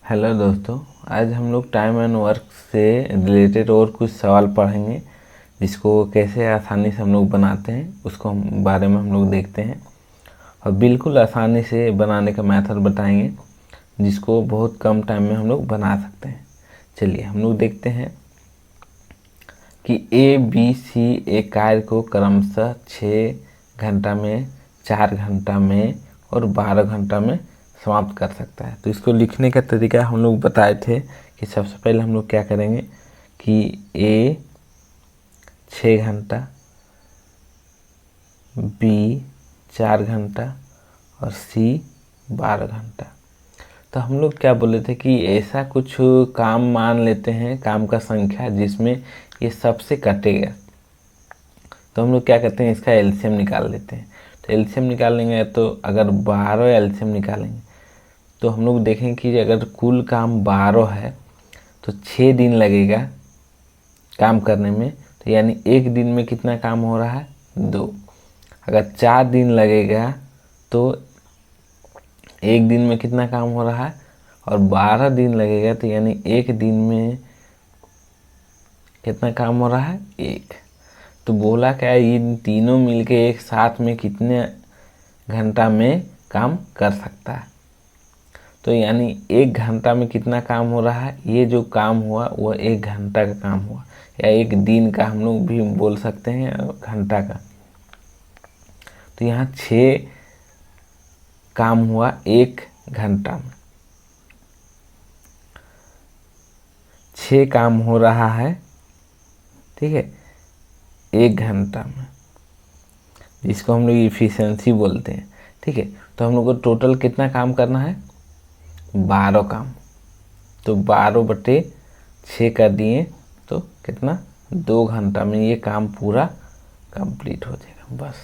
Hello दोस्तों, आज हम लोग टाइम एंड वर्क से रिलेटेड और कुछ सवाल पढ़ेंगे जिसको कैसे आसानी से हम लोग बनाते हैं उसको बारे में हम लोग देखते हैं और बिल्कुल आसानी से बनाने का मेथड बताएंगे जिसको बहुत कम टाइम में हम लोग बना सकते हैं। चलिए हम लोग देखते हैं कि ए बी सी एक कार्य को क्रमशः 6 घंटा में, 4 घंटा में और 12 घंटा में समाप्त कर सकता है। तो इसको लिखने का तरीका हम लोग बताए थे कि सबसे पहले हम लोग क्या करेंगे कि ए 6 घंटा, बी 4 घंटा और सी 12 घंटा। तो हम लोग क्या बोले थे कि ऐसा कुछ काम मान लेते हैं, काम का संख्या जिसमें ये सबसे कटेगा। तो हम लोग क्या करते हैं, इसका एलसीएम निकाल लेते हैं। तो एलसीएम निकालेंगे तो अगर 12 एलसीएम निकालेंगे तो हम लोग देखें कि अगर कुल काम 12 है तो 6 दिन लगेगा काम करने में। तो यानी एक दिन में कितना काम हो रहा है, 2। अगर 4 दिन लगेगा तो एक दिन में कितना काम हो रहा है, और 12 दिन लगेगा तो यानी एक दिन में कितना काम हो रहा है, 1। तो बोला क्या, इन तीनों मिलके एक साथ में कितने घंटा में काम कर सकता है। तो यानी 1 घंटा में कितना काम हो रहा है, ये जो काम हुआ वो 1 घंटा का काम हुआ, या एक दिन का हम लोग भी बोल सकते हैं, घंटा का। तो यहाँ 6 काम हुआ 1 घंटा में, 6 काम हो रहा है, ठीक है, 1 घंटा में, जिसको हम लोग इफिशिएंसी बोलते हैं। ठीक है, तो हम लोग को टोटल कितना काम करना है, 12 काम। तो 12/6 कर दिए तो कितना, 2 घंटा में ये काम पूरा कंप्लीट हो जाएगा। बस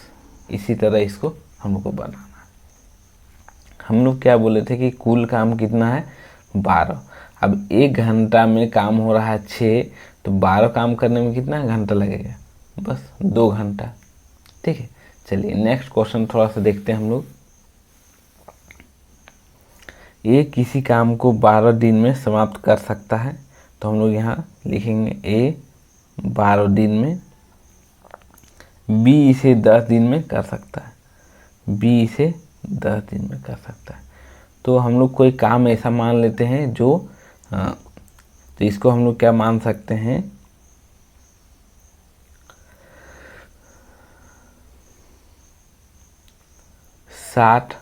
इसी तरह इसको हम लोग को बनाना है। हम लोग क्या बोले थे कि कुल काम कितना है, 12। अब 1 घंटा में काम हो रहा है 6, तो 12 काम करने में कितना घंटा लगेगा, बस 2 घंटा। ठीक है, चलिए नेक्स्ट क्वेश्चन थोड़ा सा देखते हैं हम लोग। ए किसी काम को 12 दिन में समाप्त कर सकता है। तो हम लोग यहाँ लिखेंगे ए 12 दिन में, बी इसे 10 दिन में कर सकता है, बी इसे 10 दिन में कर सकता है। तो हम लोग कोई काम ऐसा मान लेते हैं जो तो इसको हम लोग क्या मान सकते हैं, साठ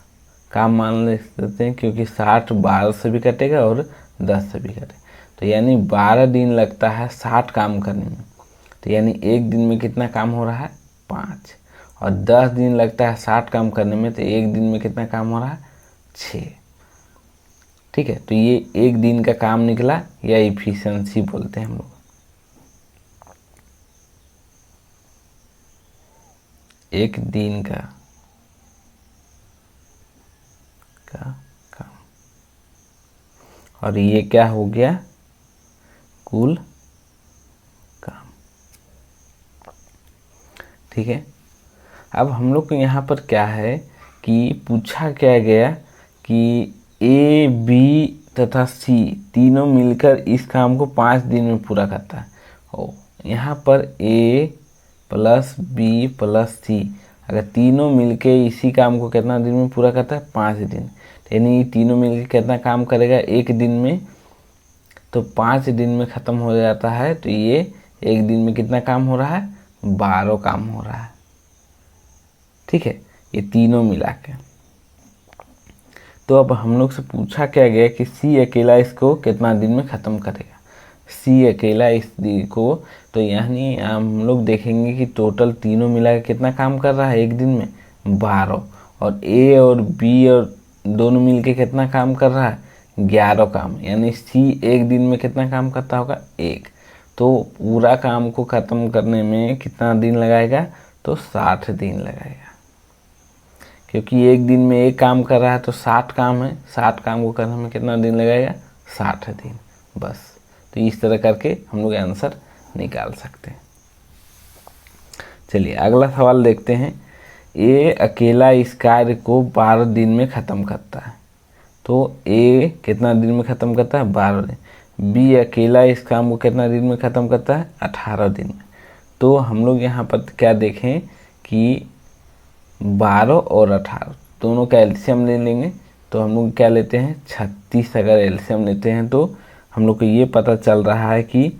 काम मान लेते हैं, क्योंकि 60 12 से भी कटेगा और 10 से भी कटेगा। तो यानी 12 दिन लगता है 60 काम करने में। तो यानी एक दिन में कितना काम हो रहा है, 5। और 10 दिन लगता है 60 काम करने में, तो एक दिन में कितना काम हो रहा है, 6। ठीक है, तो ये एक दिन का काम निकला, या इफिशिएंसी बोलते हैं हम लोग। एक दिन का काम, और ये क्या हो गया, कुल काम। ठीक है, अब हम लोग को यहाँ पर क्या है कि पूछा क्या गया कि ए बी तथा सी तीनों मिलकर इस काम को 5 दिन में पूरा करता है। ओ यहाँ पर ए प्लस बी प्लस सी, अगर तीनों मिलके इसी काम को कितना दिन में पूरा करता है, 5 दिन। यानी तीनों मिलके कितना काम करेगा, एक दिन में, तो 5 दिन में ख़त्म हो जाता है। तो ये एक दिन में कितना काम हो रहा है, 12 काम हो रहा है। ठीक है, ये तीनों मिला के। तो अब हम लोग से पूछा क्या गया कि सी अकेला इसको कितना दिन में ख़त्म करेगा, सी अकेला इस दिन को। तो यानी हम लोग देखेंगे कि टोटल तीनों मिला के कितना काम कर रहा है एक दिन में, 12। और ए और बी और दोनों मिलके कितना काम कर रहा है, 11 काम। यानी सी एक दिन में कितना काम करता होगा, 1। तो पूरा काम को ख़त्म करने में कितना दिन लगाएगा, तो 60 दिन लगाएगा, क्योंकि एक दिन में एक काम कर रहा है। तो 60 काम है, 60 काम को करने में कितना दिन लगेगा, 60 दिन। बस तो इस तरह करके हम लोग आंसर निकाल सकते हैं। चलिए अगला सवाल देखते हैं। ए अकेला इस कार्य को 12 दिन में ख़त्म करता है। तो ए कितना दिन में ख़त्म करता है, 12 दिन। बी अकेला इस काम को कितना दिन में ख़त्म करता है, 18 दिन में। तो हम लोग यहाँ पर क्या देखें कि 12 और 18 दोनों का एलसीएम ले लेंगे। तो हम लोग क्या लेते हैं, 36। अगर एलसीएम लेते हैं तो हम लोग को ये पता चल रहा है कि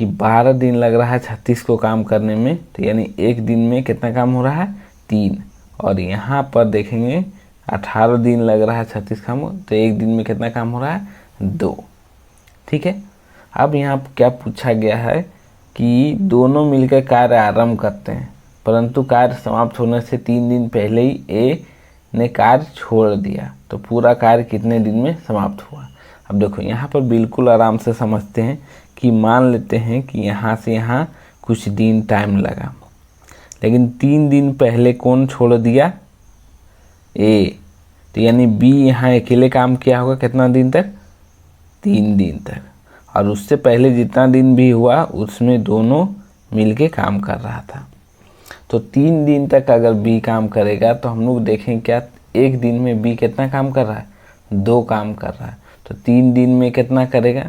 12 दिन लग रहा है 36 को काम करने में। तो यानी एक दिन में कितना काम हो रहा है, 3। और यहाँ पर देखेंगे 18 दिन लग रहा है 36 काम, तो एक दिन में कितना काम हो रहा है, 2। ठीक है। अब यहाँ क्या पूछा गया है कि दोनों मिलकर कार्य आरंभ करते हैं, परंतु कार्य समाप्त होने से 3 दिन पहले ही ए ने कार्य छोड़ दिया। तो पूरा कार्य कितने दिन में समाप्त हुआ। अब देखो यहाँ पर बिल्कुल आराम से समझते हैं कि मान लेते हैं कि यहाँ से यहाँ कुछ दिन टाइम लगा, लेकिन 3 दिन पहले कौन छोड़ दिया, ए। तो यानी बी यहाँ अकेले काम किया होगा कितना दिन तक, 3 दिन तक। और उससे पहले जितना दिन भी हुआ उसमें दोनों मिलके काम कर रहा था। तो 3 दिन तक अगर बी काम करेगा तो हम लोग देखें क्या, एक दिन में बी कितना काम कर रहा है, 2 काम कर रहा है। तो 3 दिन में कितना करेगा,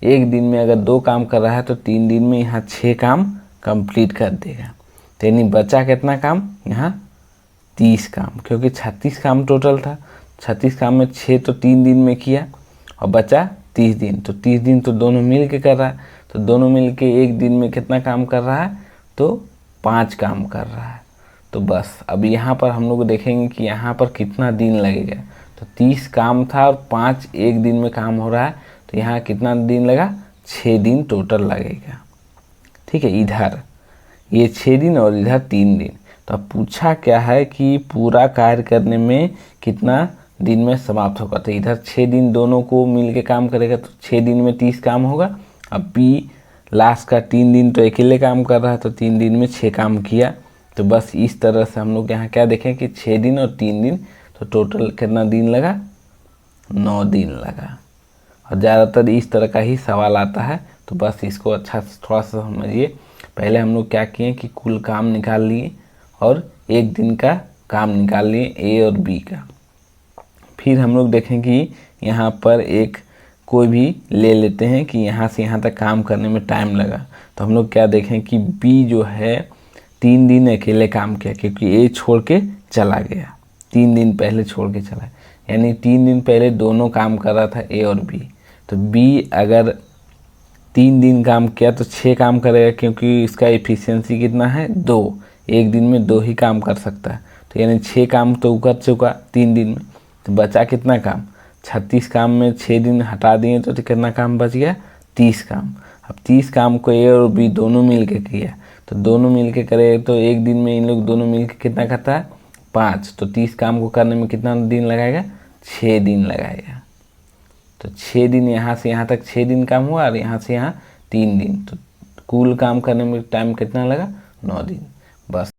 एक दिन में अगर 2 काम कर रहा है तो 3 दिन में यहाँ 6 काम कंप्लीट कर देगा। तो यानी बचा कितना काम, यहाँ 30 काम, क्योंकि 36 काम टोटल था। 36 काम में 6 तो 3 दिन में किया और बचा 30 दिन। तो 30 दिन तो दोनों मिल के कर रहा है। तो दोनों मिल के एक दिन में कितना काम कर रहा है, तो 5 काम कर रहा है। तो बस अब यहाँ पर हम लोग देखेंगे कि यहाँ पर कितना दिन लगेगा। तो 30 काम था और 5 एक दिन में काम हो रहा है। तो यहाँ कितना दिन लगा, 6 दिन टोटल लगेगा। ठीक है, इधर ये 6 दिन और इधर 3 दिन। तो अब पूछा क्या है कि पूरा कार्य करने में कितना दिन में समाप्त होगा। तो इधर 6 दिन दोनों को मिल के काम करेगा, तो 6 दिन में 30 काम होगा। अब बी लास्ट का 3 दिन तो अकेले काम कर रहा है, तो 3 दिन में 6 काम किया। तो बस इस तरह से हम लोग यहाँ क्या देखें कि 6 दिन और 3 दिन, तो टोटल कितना दिन लगा, 9 दिन लगा। और ज़्यादातर इस तरह का ही सवाल आता है। तो बस इसको अच्छा थोड़ा सा समझिए। पहले हम लोग क्या किए कि कुल काम निकाल लिए और एक दिन का काम निकाल लिए ए और बी का। फिर हम लोग देखें कि यहाँ पर एक कोई भी ले लेते हैं कि यहाँ से यहाँ तक काम करने में टाइम लगा। तो हम लोग क्या देखें कि बी जो है 3 दिन अकेले काम किया, क्योंकि ए छोड़ के चला गया, 3 दिन पहले छोड़ के चला। यानी 3 दिन पहले दोनों काम कर रहा था, ए और बी। तो बी अगर 3 दिन काम किया तो 6 काम करेगा, क्योंकि इसका एफिशिएंसी कितना है, 2। एक दिन में 2 ही काम कर सकता है। तो यानी 6 काम तो कर चुका 3 दिन में। तो बचा कितना काम, 36 काम में 6 दिन हटा दिए तो कितना काम बच गया, 30 काम। अब 30 काम को ए और बी दोनों मिल के किया। तो दोनों मिल के करे तो एक दिन में इन लोग दोनों मिल के कितना करता है, 5। तो 30 काम को करने में कितना दिन लगाएगा, 6 दिन लगाएगा। तो 6 दिन यहाँ से यहाँ तक 6 दिन काम हुआ और यहाँ से यहाँ 3 दिन। तो कुल काम करने में टाइम कितना लगा, 9 दिन। बस